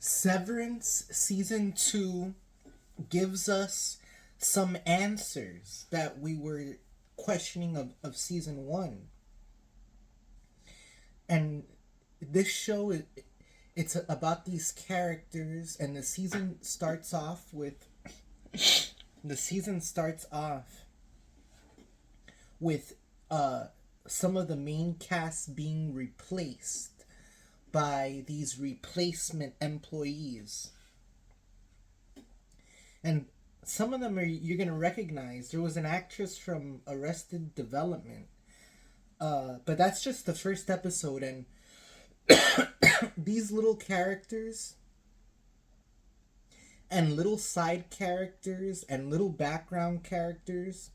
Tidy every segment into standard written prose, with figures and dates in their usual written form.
Severance Season 2 gives us some answers that we were questioning of Season 1. And this show, it's about these characters, and the season starts off with... some of the main cast being replaced by these replacement employees. And some of them you're going to recognize. There was an actress from Arrested Development. But that's just the first episode. And these little characters and little side characters and little background characters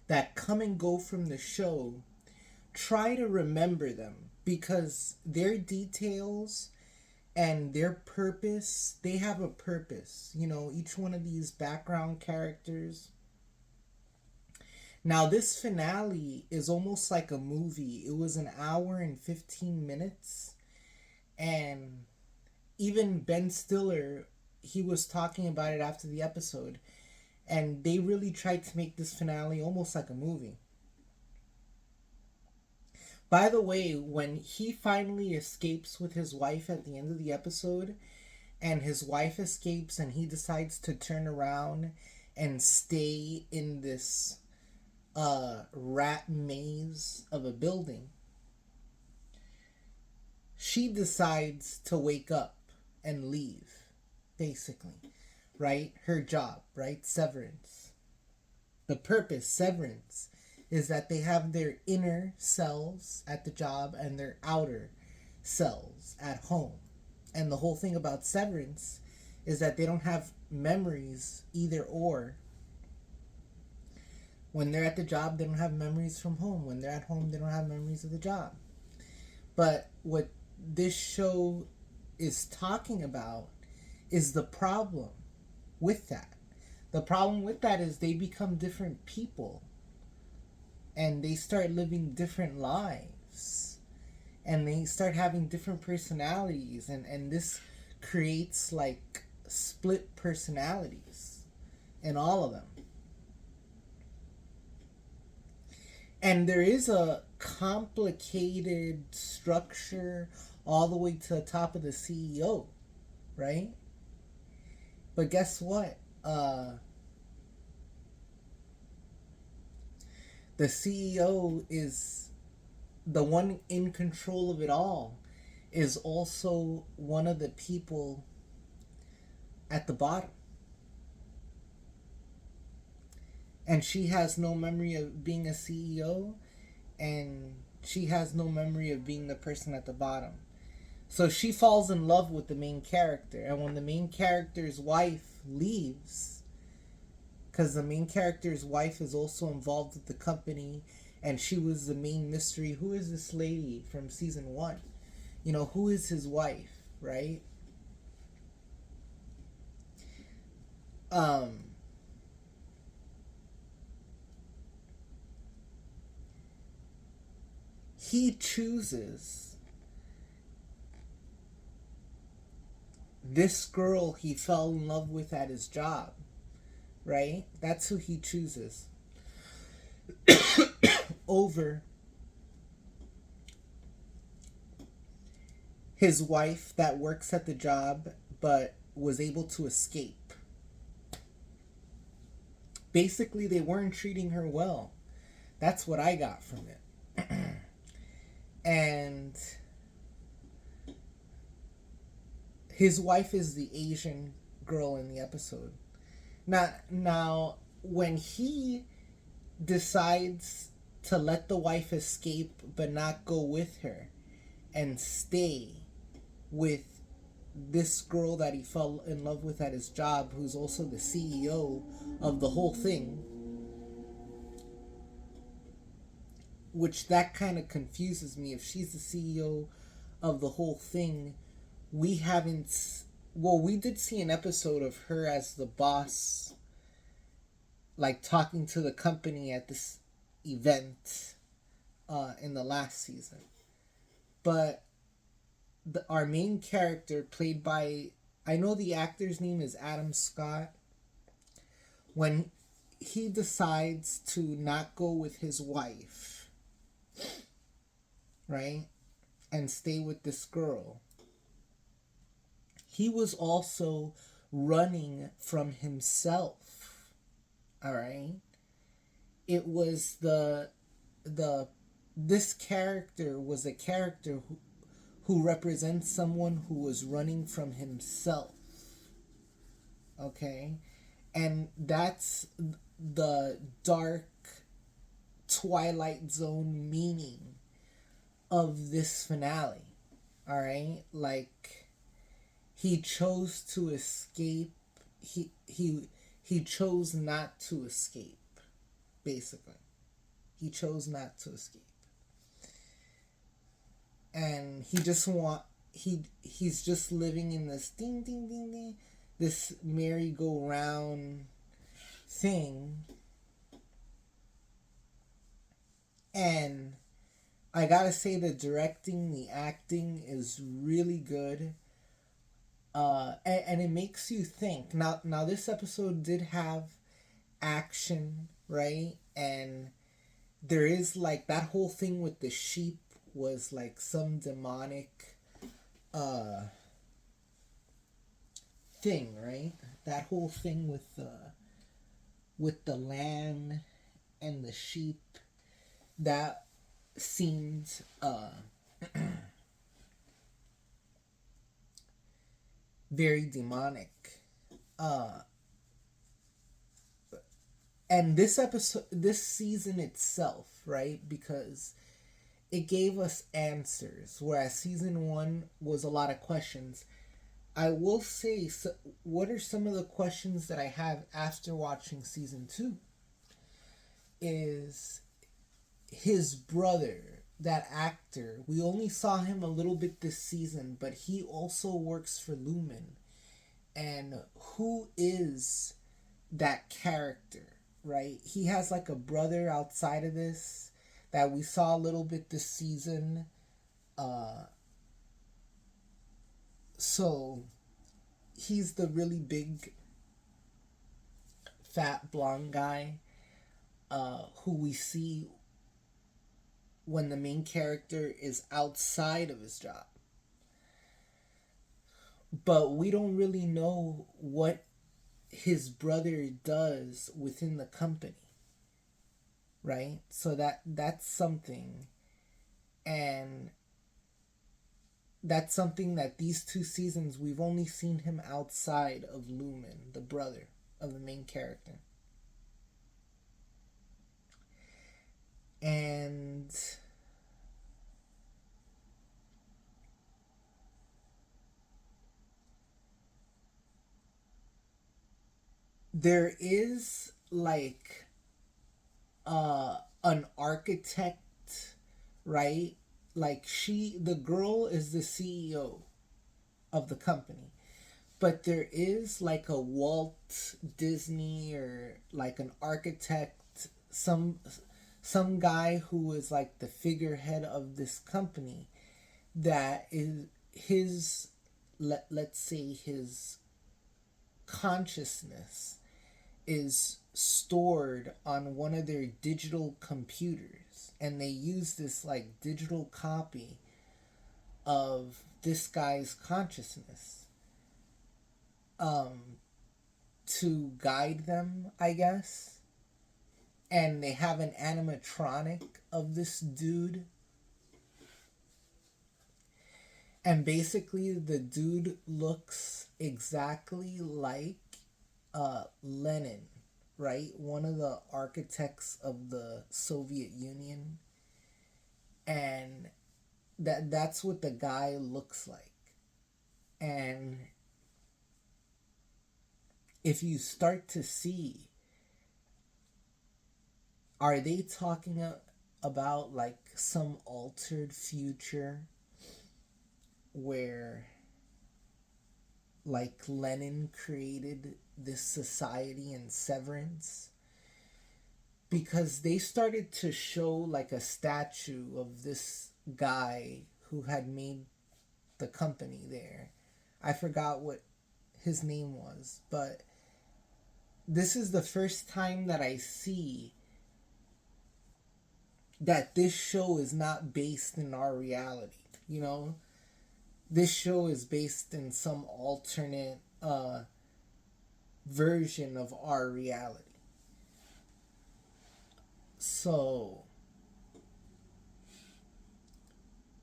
that come and go from the show, try to remember them, because their details and their purpose, they have a purpose. You know, each one of these background characters. Now, this finale is almost like a movie. It was an hour and 15 minutes. And even Ben Stiller, he was talking about it after the episode. And they really tried to make this finale almost like a movie. By the way, when he finally escapes with his wife at the end of the episode, and his wife escapes and he decides to turn around and stay in this rat maze of a building, she decides to wake up and leave, basically. Right? Her job, right? Severance. The purpose, severance, is that they have their inner selves at the job and their outer selves at home. And the whole thing about severance is that they don't have memories either or. When they're at the job, they don't have memories from home. When they're at home, they don't have memories of the job. But what this show is talking about is the problem with that. The problem with that is they become different people. And they start living different lives. And they start having different personalities. And this creates like split personalities in all of them. And there is a complicated structure all the way to the top of the CEO, right? But guess what? The CEO is the one in control of it all, is also one of the people at the bottom. And she has no memory of being a CEO, and she has no memory of being the person at the bottom. So she falls in love with the main character. And when the main character's wife leaves, because the main character's wife is also involved with the company, and she was the main mystery. Who is this lady from season 1? You know, who is his wife, right? He chooses this girl he fell in love with at his job, right? That's who he chooses over his wife that works at the job but was able to escape. Basically, they weren't treating her well. That's what I got from it. And his wife is the Asian girl in the episode. Now, when he decides to let the wife escape but not go with her and stay with this girl that he fell in love with at his job, who's also the CEO of the whole thing, which that kind of confuses me. If she's the CEO of the whole thing, we haven't... Well, we did see an episode of her as the boss, like talking to the company at this event in the last season. But our main character, played by, I know the actor's name is Adam Scott, when he decides to not go with his wife, right, and stay with this girl, he was also running from himself. All right, it was the this character was a character who represents someone who was running from himself. Okay, and that's the dark Twilight Zone meaning of this finale. All right, like, he chose to escape. He chose not to escape. Basically, he chose not to escape, and he's just living in this ding ding ding ding, this merry-go-round thing. And I gotta say, the directing, the acting is really good. And it makes you think. Now this episode did have action, right? And there is, like, that whole thing with the sheep was like some demonic thing, right? That whole thing with the land and the sheep, that seemed very demonic. And this season itself, right? Because it gave us answers, whereas season 1 was a lot of questions. I will say, so, what are some of the questions that I have after watching season 2? Is his brother, that actor, we only saw him a little bit this season, but he also works for Lumen. And who is that character, right? He has like a brother outside of this that we saw a little bit this season. So he's the really big fat blonde guy who we see when the main character is outside of his job. But we don't really know what his brother does within the company, right? So that's something. And that's something that these 2 seasons we've only seen him outside of Lumen, the brother of the main character. And there is like an architect, right? Like, the girl is the CEO of the company, but there is like a Walt Disney, or like an architect, some guy who is like the figurehead of this company, that is his, let's say, his consciousness is stored on one of their digital computers, and they use this like digital copy of this guy's consciousness to guide them, I guess. And they have an animatronic of this dude, and basically the dude looks exactly like Lenin, right? One of the architects of the Soviet Union. And that's what the guy looks like. And if you start to see, are they talking about like some altered future where like Lenin created this society in Severance? Because they started to show like a statue of this guy who had made the company there. I forgot what his name was, but this is the first time that I see that this show is not based in our reality. You know, this show is based in some alternate version of our reality. So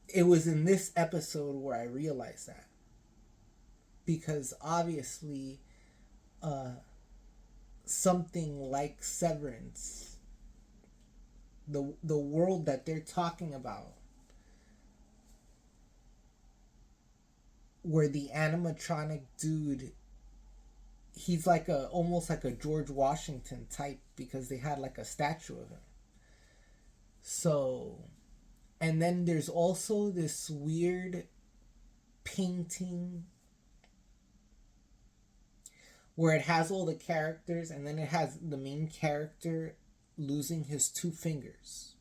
it was in this episode where I realized that, because obviously something like Severance, the world that they're talking about, where the animatronic dude, he's like a almost like a George Washington type, because they had like a statue of him. So, and then there's also this weird painting where it has all the characters, and then it has the main character losing his 2 fingers.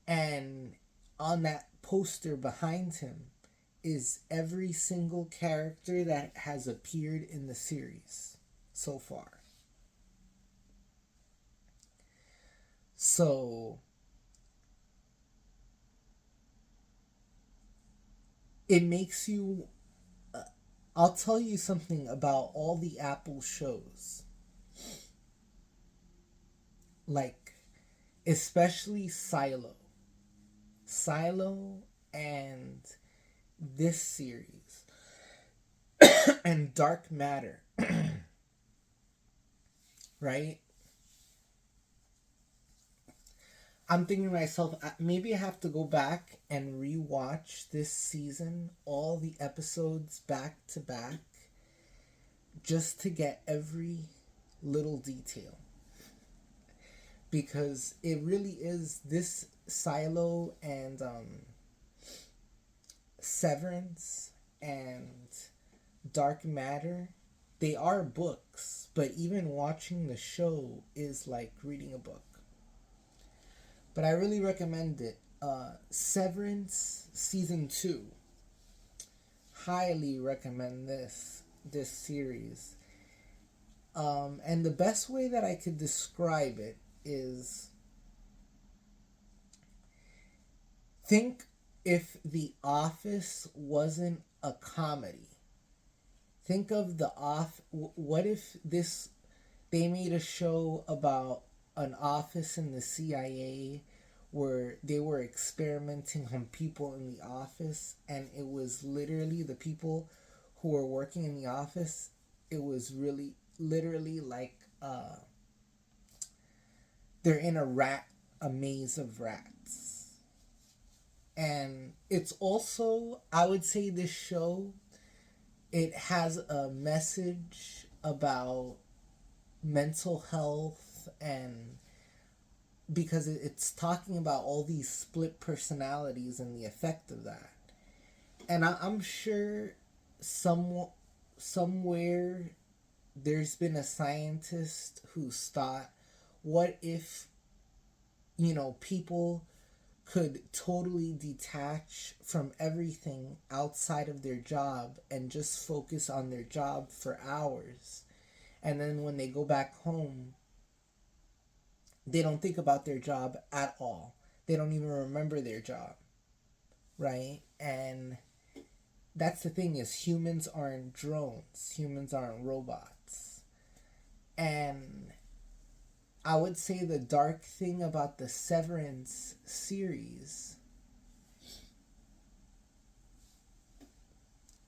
And on that poster behind him is every single character that has appeared in the series so far. So it makes you... I'll tell you something about all the Apple shows. Like, especially Silo. Silo and this series. And Dark Matter. Right? I'm thinking to myself, maybe I have to go back and rewatch this season, all the episodes back to back, just to get every little detail. Because it really is, this Silo and Severance and Dark Matter, they are books, but even watching the show is like reading a book. But I really recommend it. Severance Season 2. Highly recommend this series. And the best way that I could describe it is, think if The Office wasn't a comedy. Think of what if they made a show about an office in the CIA where they were experimenting on people in the office, and it was literally the people who were working in the office, it was really literally like they're in a maze of rats. And it's also, I would say, this show, it has a message about mental health, and because it's talking about all these split personalities and the effect of that. And I'm sure somewhere there's been a scientist who's thought, what if, people could totally detach from everything outside of their job and just focus on their job for hours, and then when they go back home, they don't think about their job at all. They don't even remember their job, right? And that's the thing, is humans aren't drones. Humans aren't robots. And I would say the dark thing about the Severance series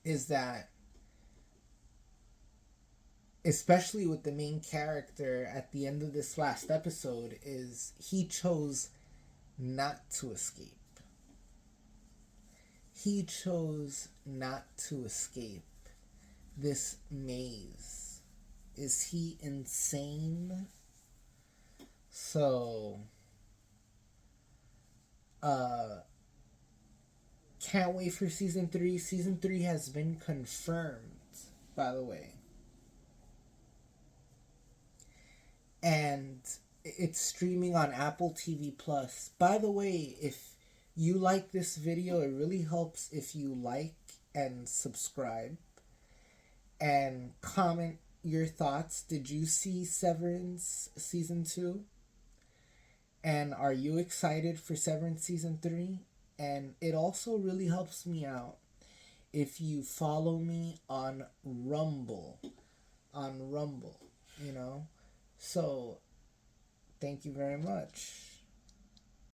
is that, especially with the main character at the end of this last episode, is he chose not to escape. He chose not to escape this maze. Is he insane? So, can't wait for season 3. Season 3 has been confirmed, by the way. And it's streaming on Apple TV Plus. By the way, if you like this video, it really helps if you like and subscribe and comment your thoughts. Did you see Severance season 2? And are you excited for Severance season 3? And it also really helps me out if you follow me on Rumble. On Rumble, you know? So, thank you very much.